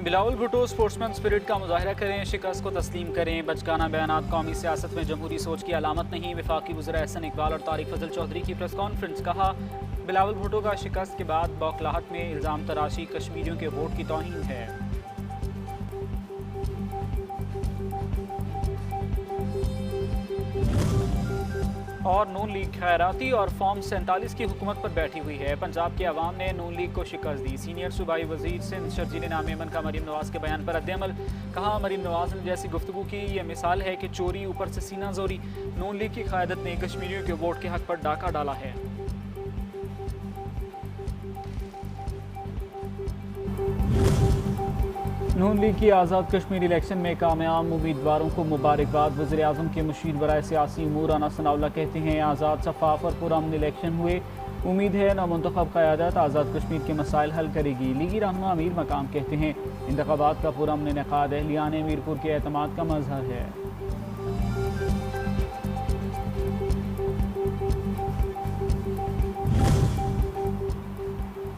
Bilawal Bhutto sportsman spirit का मुजाहरा करें, शिकस्त को तस्लीम करें। बचकाना बयानात कौमी सियासत में जमहूरी सोच की अलामत नहीं। वफाकी वज़ीर एहसन इकबाल और तारिक फजल चौधरी की प्रेस कॉन्फ्रेंस। कहा, बिलावल भुट्टो का शिकस्त के बाद बौखलाहट में इल्ज़ाम तराशी कश्मीरियों के वोट की तौहीन है। और नून लीग खैराती और फॉर्म 47 की हुकूमत पर बैठी हुई है। पंजाब के अवाम ने नून लीग को शिकस्त दी। सीनियर सूबाई वजीर सिंध शर्जील नामेमन का मरीम नवाज के बयान पर रद्द-ए-अमल। कहा, मरीम नवाज ने जैसी गुफ्तगू की यह मिसाल है कि चोरी ऊपर से सीना जोरी। नून लीग की क़यादत ने कश्मीरियों के वोट के हक पर डाका डाला है। नून लीग की आज़ाद कश्मीर इलेक्शन में कामयाब उम्मीदवारों को मुबारकबाद। वज़ीर आज़म के मुशीर बराए सियासी उमूर राना सनाउल्लाह कहते हैं, आज़ाद शफ़ाफ़ और पुरअमन इलेक्शन हुए। उम्मीद है नौमुंतखब क़यादत आज़ाद कश्मीर के मसाइल हल करेगी। लीगी रहनुमा अमीर मकाम कहते हैं, इंतख़ाबात का पुरअमन इनेक़ाद अहलियान मीरपुर के एतमाद का मज़हर है।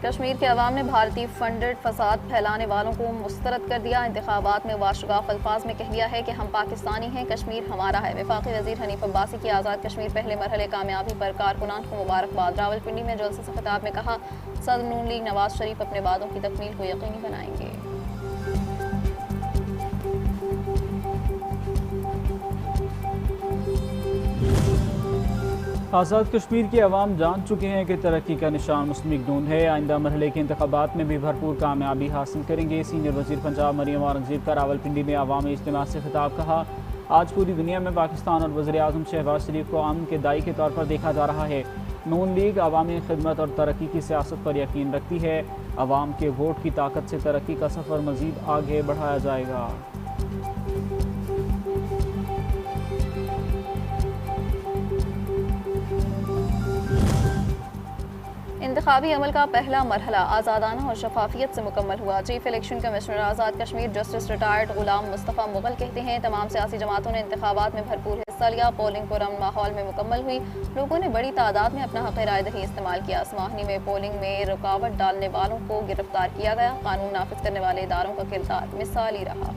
कश्मीर के अवाम ने भारतीय फंडेड फसाद फैलाने वालों को मुस्तरद कर दिया। इंतखाबात में वाशगाफ अल्फाज में कह दिया है कि हम पाकिस्तानी हैं, कश्मीर हमारा है। वफाकी वज़ीर हनीफ अब्बासी की आज़ाद कश्मीर पहले मरहले कामयाबी पर कारकुनान को मुबारकबाद। रावलपिंडी में जलसे से खिताब में कहा, सदर नून लीग नवाज शरीफ अपने वादों की तकमील को यकीनी बनाएंगे। आज़ाद कश्मीर के अवाम जान चुके हैं कि तरक्की का निशान मुस्लिम लीग नून है। आइंदा मरहले के इंतखाबात में भी भरपूर कामयाबी हासिल करेंगे। सीनियर वज़ीर पंजाब मरियम औरंगज़ेब का रावलपिंडी में अवामी इज्तिमा से खिताब। कहा, आज पूरी दुनिया में पाकिस्तान और वज़ीर आज़म शहबाज शरीफ को अमन के दाई के तौर पर देखा जा रहा है। नून लीग अवामी खिदमत और तरक्की की सियासत पर यकीन रखती है। अवाम के वोट की ताकत से तरक्की का सफ़र मज़ीद आगे बढ़ाया जाएगा। इंतखाबी अमल का पहला मरहला आज़ादाना और शफाफियत से मुकम्मल हुआ। Chief election commissioner Azad Kashmir justice retired गुलाम मुस्तफ़ा मुगल कहते हैं, तमाम सियासी जमातों ने इंतखाबात में भरपूर हिस्सा लिया। पोलिंग पुरअमन माहौल में मुकम्मल हुई। लोगों ने बड़ी तादाद में अपना हक़ राय दही इस्तेमाल किया। असमाहनी में पोलिंग में रुकावट डालने वालों को गिरफ्तार किया गया। कानून नाफिज करने वाले इदारों का किरदार मिसाली रहा।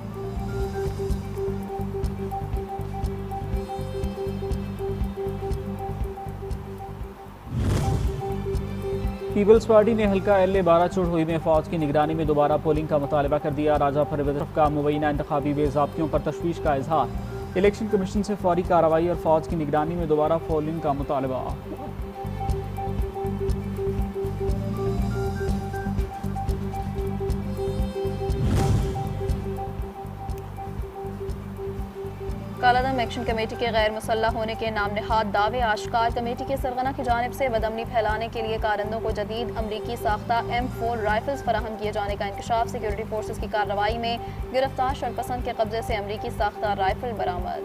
पीपल्स पार्टी ने हल्का LA 12 चुड़हुई में फौज की निगरानी में दोबारा पोलिंग का मुतालबा कर दिया। राजा परवेज़ का मुबैना इंतखाबी बेज़ाब्तियों पर तशवीश का इजहार। इलेक्शन कमीशन से फौरी कार्रवाई और फौज की निगरानी में दोबारा पोलिंग का मुतालबा। कालादम एक्शन कमेटी के गैर मुसल्लह होने के नाम नहाद दावे आश्कार। कमेटी के सरगना की जानिब से बदअमनी फैलाने के लिए कारंदों को जदीद अमरीकी साख्ता M4 राइफल्स फराहम किए जाने का इंकशाफ। सिक्योरिटी फोर्सेस की कार्रवाई में गिरफ्तार शरपसंद के कब्जे से अमरीकी साख्ता राइफल बरामद।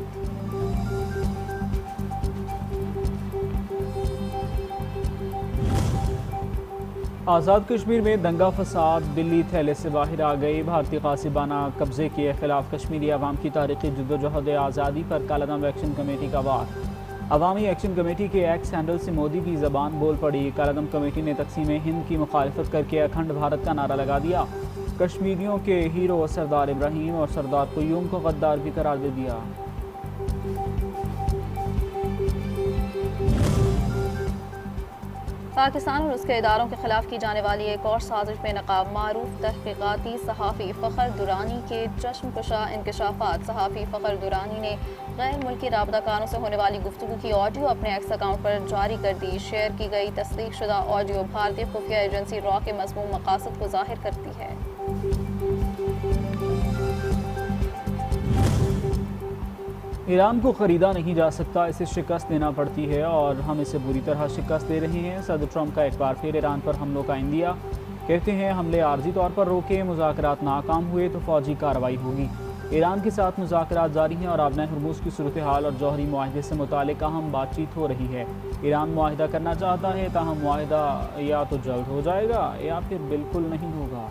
आज़ाद कश्मीर में दंगा फसाद, दिल्ली थैले से बाहर आ गई। भारतीय कासिबाना कब्जे के खिलाफ कश्मीरी अवाम की तारीखी जद्दोजहद आज़ादी पर कालादम एक्शन कमेटी का वार। अवामी एक्शन कमेटी के एक्स हैंडल से मोदी की ज़बान बोल पड़ी। कालादम कमेटी ने तकसीम हिंद की मुखालफत करके अखंड भारत का नारा लगा दिया। कश्मीरियों के हीरो सरदार इब्राहिम और सरदार क़य्यूम को गद्दार भी करार दे दिया। पाकिस्तान और उसके इदारों के खिलाफ की जाने वाली एक और साजिश में नकाब मारूफ तहकीकाती सहाफ़ी फ़खर दुरानी के चश्मकुशा इंकशाफात। सहाफ़ी फ़खर दुरानी ने गैर मुल्की राबताकारों से होने वाली गुफ्तगू की ऑडियो अपने एक्स अकाउंट पर जारी कर दी। शेयर की गई तस्दीक शुदा ऑडियो भारतीय खुफिया एजेंसी रॉ के मज़मूम मकासद को ज़ाहिर करती है। ईरान को ख़रीदा नहीं जा सकता, इसे शिकस्त देना पड़ती है और हम इसे बुरी तरह शिकस्त दे रहे हैं। सदर ट्रंप का एक बार फिर ईरान पर हमलों का इंदिया। कहते हैं, हमले आर्जी तौर पर रोके, मुज़ाकरात नाकाम हुए तो फौजी कार्रवाई होगी। ईरान के साथ मुज़ाकरात जारी हैं और आबना हुर्मुज़ की सूरत हाल और जौहरी मुआहदे से मुतालिक अहम बातचीत हो रही है। ईरान मुआहदा करना चाहता है, ताहम मुआहदा या तो जल्द हो जाएगा या फिर बिल्कुल नहीं होगा।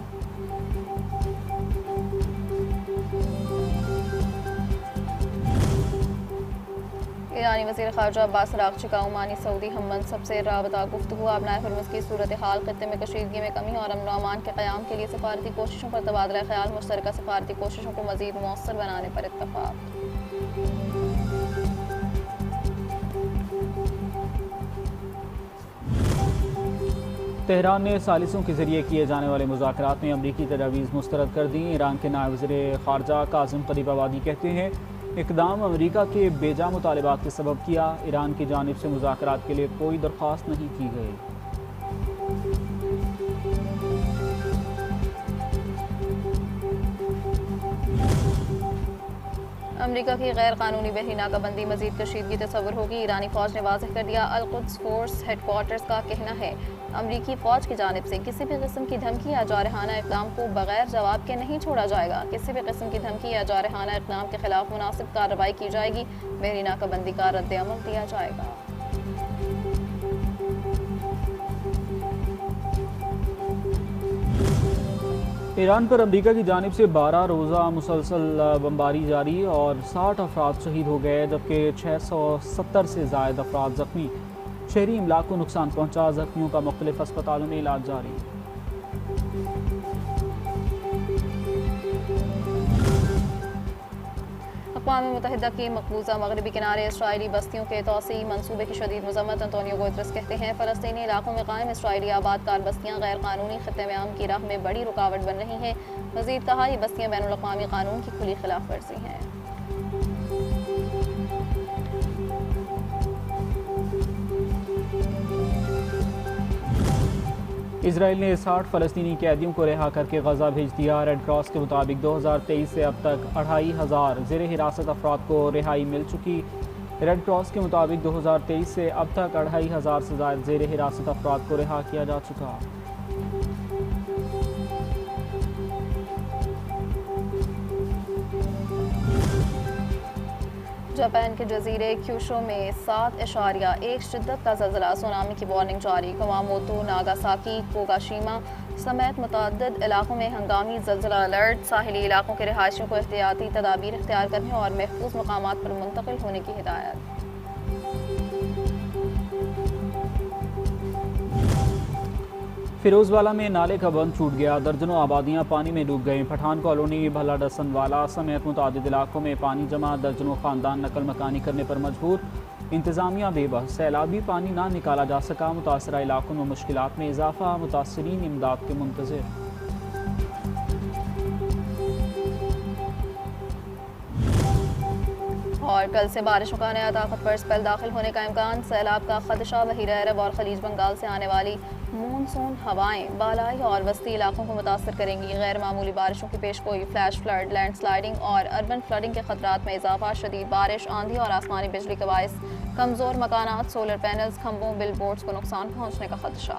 ईरानी वज़ीर ख़ारजा अब्बास अराग़ची का ओमानी सऊदी हम मनसब से राबता गुफ्तगू आबनाए हुर्मुज़ की सूरत हाल, खत्ते में कशीदगी में कमी और अमन व अमान के क़याम के लिए सफारती कोशिशों पर तबादला ख्याल, मुश्तरका सफारती कोशिशों को मज़ीद मौसर बनाने पर इत्तफ़ाक़। तेहरान ने सालिसों के जरिए किए जाने वाले मुज़ाकरात में अमरीकी तजावीज़ मुस्तरद कर दी। ईरान के नायब वज़ीर ख़ारजा काज़िम ग़रीबाबादी कहते हैं इक़दाम अमरीका के बेजा मुतालबात के सबब किया। ईरान की जानिब से मुज़ाकरात के लिए कोई दरख्वास्त नहीं की गई। अमरीका की गैर कानूनी बहरी नाकाबंदी मजीद कशीदगी तस्वुर होगी। ईरानी फ़ौज ने वाज़ेह कर दिया। अल-कुद्स फोर्स हेडक्वार्टर्स का कहना है अमरीकी फ़ौज की जानिब से किसी भी किस्म की धमकी या जारहाना इक़दाम को बगैर जवाब के नहीं छोड़ा जाएगा। किसी भी किस्म की धमकी या जारहाना इक़दाम के खिलाफ मुनासिब कार्रवाई की जाएगी। बहरी नाकाबंदी का रद्द-ए-अमल दिया जाएगा। ईरान पर अमरीका की जानिब से 12 रोज़ा मुसलसल बमबारी जारी और 60 अफराद शहीद हो गए, जबकि 670 से ज़ायद अफराद ज़ख्मी। शहरी इमलाक को नुकसान पहुँचा। ज़ख्मियों का मुख्तलिफ अस्पतालों में इलाज जारी। अक़वाम मुत्तहिदा की मकबूजा मगरबी किनारे इसराइली बस्तियों के तोसी मंसूबे की शदीद मज़म्मत। अंतोनियो गुतरस कहते हैं फ़लस्तीनी इलाकों में कायम इसराइली आबादकार बस्तियाँ गैर कानूनी ख़त्ते में आम की राह में बड़ी रुकावट बन रही हैं। मज़ीद कहा ये बस्तियाँ बैनुल अक़वामी कानून की खुली खिलाफ वर्जी हैं। इसराइल ने 60 फ़लस्तीनी कैदियों को रिहा करके गजा भेज दिया। रेड क्रॉस के मुताबिक 2023 से अब तक 2500 ज़ेर हिरासत अफराद को रिहाई मिल चुकी। रेड क्रॉस के मुताबिक 2023 से अब तक 2500 से ज़ायद ज़ेर हिरासत अफराद को रिहा किया जा चुका। जापान के जजीरे क्यूशो में 7.1 शिद्दत का ज़लज़ला, सुनामी की वार्निंग जारी। कुमामोतो, नागासाकी, कोगाशिमा समेत मुतअद्दिद इलाकों में हंगामी ज़लज़ला अलर्ट। साहिली इलाकों के रिहायशियों को एहतियाती तदाबीर इख्तियार करने और महफूज मकामात पर मुंतकिल होने की हिदायत। फिरोजवाला में नाले का बंद छूट गया, दर्जनों आबादियां पानी में डूब गईं। पठान कॉलोनी, भला डसनवाला समेत मुतादिद इलाकों में पानी जमा, दर्जनों खानदान नकल मकानी करने पर मजबूर। इंतजामिया बेबस, सैलाबी पानी ना निकाला जा सका। मुतासरा इलाकों में मुश्किलात में इजाफा, मुतासरीन इमदाद के मुंतज़िर। और कल से बारिशों का नया ताकतवर स्पेल दाखिल होने का इम्कान। सैलाब का खदशा। बहीरा अरब और खलीज बंगाल से आने वाली मानसून हवाएं बालाई और वस्ती इलाकों को मुतासर करेंगी। गैर मामूली बारिशों की पेशगोई, फ्लैश फ्लड, लैंड स्लाइडिंग और अर्बन फ्लडिंग के खतरात में इजाफा। शदीद बारिश, आंधी और आसमानी बिजली के बायस कमज़ोर मकानात, सोलर पैनल्स, खंभों, बिल बोर्ड्स को नुकसान पहुँचने का खदशा।